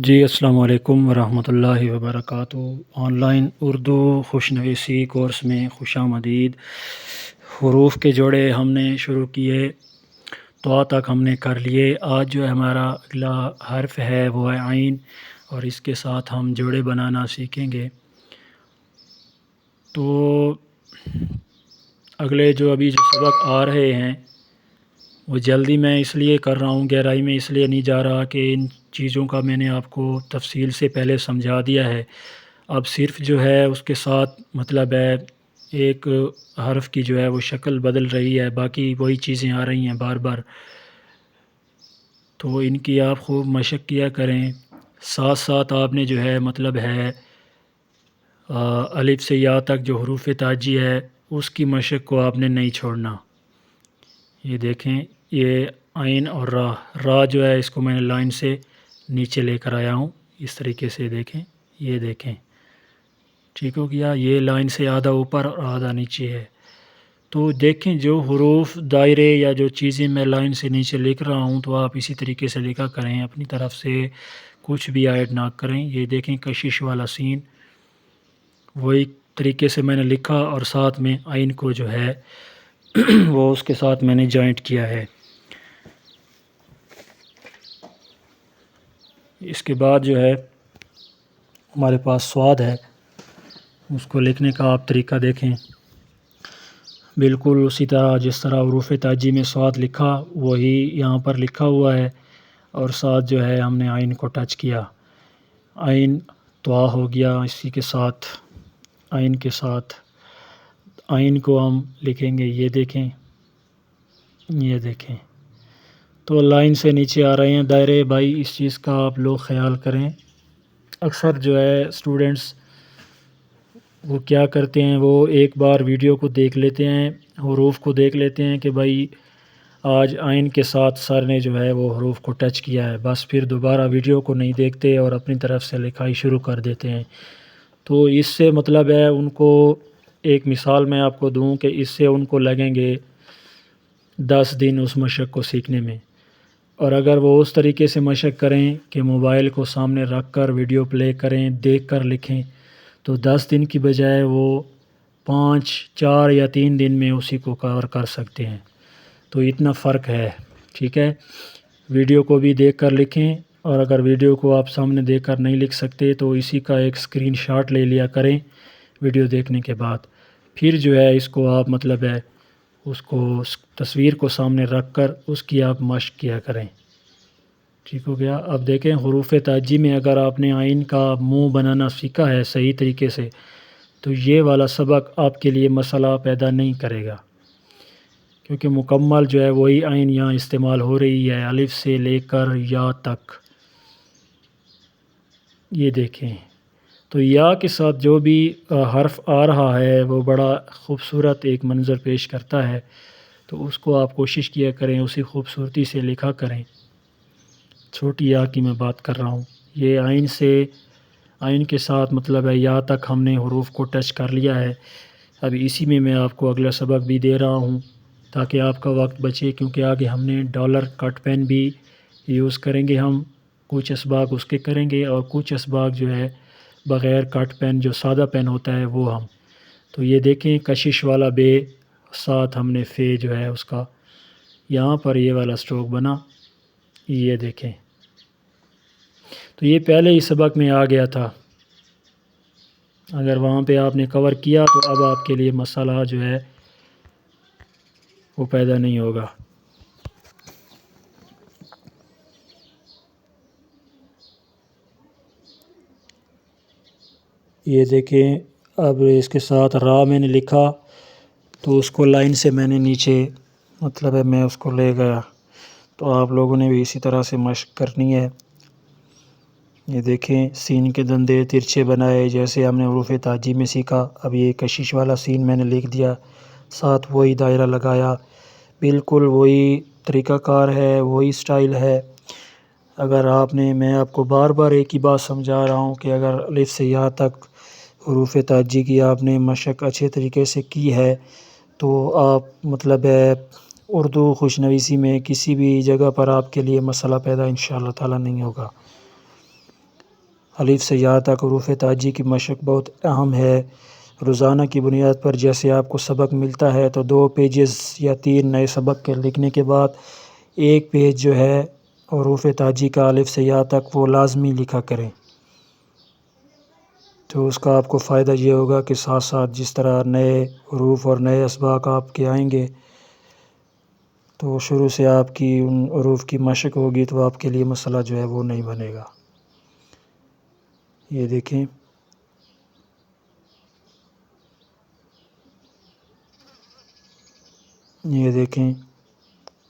جی السلام علیکم ورحمۃ اللہ وبرکاتہ۔ آن لائن اردو خوشنویسی کورس میں خوش آمدید۔ حروف کے جوڑے ہم نے شروع کیے تو تک ہم نے کر لیے۔ آج جو ہمارا اگلا حرف ہے وہ ہے عین، اور اس کے ساتھ ہم جوڑے بنانا سیکھیں گے۔ تو اگلے جو ابھی جو سبق آ رہے ہیں وہ جلدی میں اس لیے کر رہا ہوں، گہرائی میں اس لیے نہیں جا رہا کہ ان چیزوں کا میں نے آپ کو تفصیل سے پہلے سمجھا دیا ہے۔ اب صرف جو ہے اس کے ساتھ مطلب ہے ایک حرف کی جو ہے وہ شکل بدل رہی ہے، باقی وہی چیزیں آ رہی ہیں بار بار۔ تو ان کی آپ خوب مشق کیا کریں، ساتھ ساتھ آپ نے جو ہے مطلب ہے الف سے یا تک جو حروف تاجی ہے اس کی مشق کو آپ نے نہیں چھوڑنا۔ یہ دیکھیں، یہ عین اور را جو ہے اس کو میں نے لائن سے نیچے لے کر آیا ہوں، اس طریقے سے دیکھیں، یہ دیکھیں ٹھیک ہو گیا۔ یہ لائن سے آدھا اوپر اور آدھا نیچے ہے۔ تو دیکھیں جو حروف دائرے یا جو چیزیں میں لائن سے نیچے لکھ رہا ہوں تو آپ اسی طریقے سے لکھا کریں، اپنی طرف سے کچھ بھی ایڈ نہ کریں۔ یہ دیکھیں کشش والا سین، وہی طریقے سے میں نے لکھا اور ساتھ میں عین کو جو ہے وہ اس کے ساتھ میں نے جوائنٹ کیا ہے۔ اس کے بعد جو ہے ہمارے پاس سواد ہے، اس کو لکھنے کا آپ طریقہ دیکھیں، بالکل اسی طرح جس طرح حروف تاجی میں سواد لکھا وہی یہاں پر لکھا ہوا ہے، اور ساتھ جو ہے ہم نے عین کو ٹچ کیا۔ عین طوا ہو گیا، اسی کے ساتھ عین کے ساتھ عین کو ہم لکھیں گے، یہ دیکھیں، یہ دیکھیں۔ تو لائن سے نیچے آ رہے ہیں دائرے، بھائی اس چیز کا آپ لوگ خیال کریں۔ اکثر جو ہے اسٹوڈنٹس وہ کیا کرتے ہیں، وہ ایک بار ویڈیو کو دیکھ لیتے ہیں، حروف کو دیکھ لیتے ہیں کہ بھائی آج عین کے ساتھ سر نے جو ہے وہ حروف کو ٹچ کیا ہے، بس پھر دوبارہ ویڈیو کو نہیں دیکھتے اور اپنی طرف سے لکھائی شروع کر دیتے ہیں۔ تو اس سے مطلب ہے ان کو ایک مثال میں آپ کو دوں کہ اس سے ان کو لگیں گے 10 دن اس مشق کو سیکھنے میں، اور اگر وہ اس طریقے سے مشق کریں کہ موبائل کو سامنے رکھ کر ویڈیو پلے کریں، دیکھ کر لکھیں، تو 10 دن کی بجائے وہ 5 4 یا 3 دن میں اسی کو کور کر سکتے ہیں۔ تو اتنا فرق ہے، ٹھیک ہے۔ ویڈیو کو بھی دیکھ کر لکھیں، اور اگر ویڈیو کو آپ سامنے دیکھ کر نہیں لکھ سکتے تو اسی کا ایک اسکرین شاٹ لے لیا کریں ویڈیو دیکھنے کے بعد، پھر جو ہے اس کو آپ مطلب ہے اس کو تصویر کو سامنے رکھ کر اس کی آپ مشق کیا کریں، ٹھیک ہو گیا۔ اب دیکھیں حروف تاجی میں اگر آپ نے عین کا منہ بنانا سیکھا ہے صحیح طریقے سے تو یہ والا سبق آپ کے لیے مسئلہ پیدا نہیں کرے گا، کیونکہ مکمل جو ہے وہی عین یہاں استعمال ہو رہی ہے الف سے لے کر یا تک۔ یہ دیکھیں، تو یا کے ساتھ جو بھی حرف آ رہا ہے وہ بڑا خوبصورت ایک منظر پیش کرتا ہے، تو اس کو آپ کوشش کیا کریں اسی خوبصورتی سے لکھا کریں۔ چھوٹی یا کی میں بات کر رہا ہوں، یہ عین سے عین کے ساتھ مطلب ہے یا تک ہم نے حروف کو ٹچ کر لیا ہے۔ اب اسی میں آپ کو اگلا سبق بھی دے رہا ہوں تاکہ آپ کا وقت بچے، کیونکہ آگے ہم نے ڈالر کٹ پین بھی یوز کریں گے، ہم کچھ اسباق اس کے کریں گے اور کچھ اسباق جو ہے بغیر کٹ پین جو سادہ پین ہوتا ہے وہ ہم۔ تو یہ دیکھیں کشش والا بے، ساتھ ہم نے فے جو ہے اس کا یہاں پر یہ والا سٹروک بنا، یہ دیکھیں۔ تو یہ پہلے ہی سبق میں آ گیا تھا، اگر وہاں پہ آپ نے کور کیا تو اب آپ کے لیے مسئلہ جو ہے وہ پیدا نہیں ہوگا۔ یہ دیکھیں، اب اس کے ساتھ را میں نے لکھا تو اس کو لائن سے میں نے نیچے مطلب ہے میں اس کو لے گیا، تو آپ لوگوں نے بھی اسی طرح سے مشق کرنی ہے۔ یہ دیکھیں سین کے دندے ترچھے بنائے جیسے ہم نے حروف تاجی میں سیکھا، اب یہ کشش والا سین میں نے لکھ دیا، ساتھ وہی دائرہ لگایا، بالکل وہی طریقہ کار ہے، وہی سٹائل ہے۔ اگر آپ نے، میں آپ کو بار بار ایک ہی بات سمجھا رہا ہوں کہ اگر الف سے یا تک حروف تاجی کی آپ نے مشق اچھے طریقے سے کی ہے تو آپ مطلب ہے اردو خوشنویسی میں کسی بھی جگہ پر آپ کے لیے مسئلہ پیدا انشاءاللہ تعالی نہیں ہوگا۔ الف سے یا تک حروف تاجی کی مشق بہت اہم ہے۔ روزانہ کی بنیاد پر جیسے آپ کو سبق ملتا ہے تو 2 پیجز یا 3 نئے سبق کے لکھنے کے بعد 1 پیج جو ہے حروف تاجی کا الف سے یا تک وہ لازمی لکھا کریں۔ تو اس کا آپ کو فائدہ یہ ہوگا کہ ساتھ ساتھ جس طرح نئے حروف اور نئے اسباق آپ کے آئیں گے تو شروع سے آپ کی ان حروف کی مشق ہوگی تو آپ کے لیے مسئلہ جو ہے وہ نہیں بنے گا۔ یہ دیکھیں، یہ دیکھیں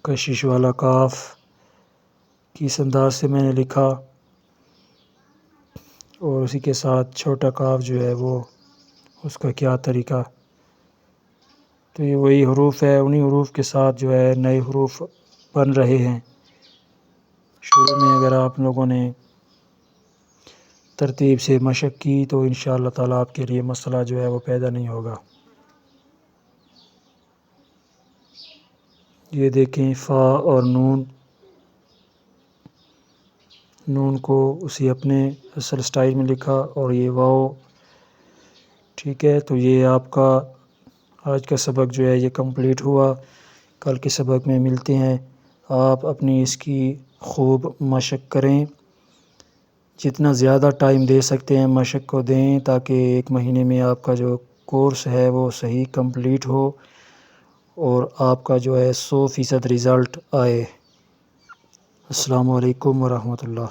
کشش والا کاف کس انداز سے میں نے لکھا، اور اسی کے ساتھ چھوٹا کاف جو ہے وہ اس کا کیا طریقہ۔ تو یہ وہی حروف ہے، انہی حروف کے ساتھ جو ہے نئے حروف بن رہے ہیں۔ شروع میں اگر آپ لوگوں نے ترتیب سے مشق کی تو انشاءاللہ تعالیٰ آپ کے لیے مسئلہ جو ہے وہ پیدا نہیں ہوگا۔ یہ دیکھیں فا اور نون کو اسی اپنے اصل سٹائل میں لکھا، اور یہ واو، ٹھیک ہے۔ تو یہ آپ کا آج کا سبق جو ہے یہ کمپلیٹ ہوا۔ کل کے سبق میں ملتے ہیں۔ آپ اپنی اس کی خوب مشق کریں، جتنا زیادہ ٹائم دے سکتے ہیں مشق کو دیں، تاکہ 1 مہینے میں آپ کا جو کورس ہے وہ صحیح کمپلیٹ ہو اور آپ کا جو ہے 100% رزلٹ آئے۔ السلام علیکم ورحمۃ اللہ۔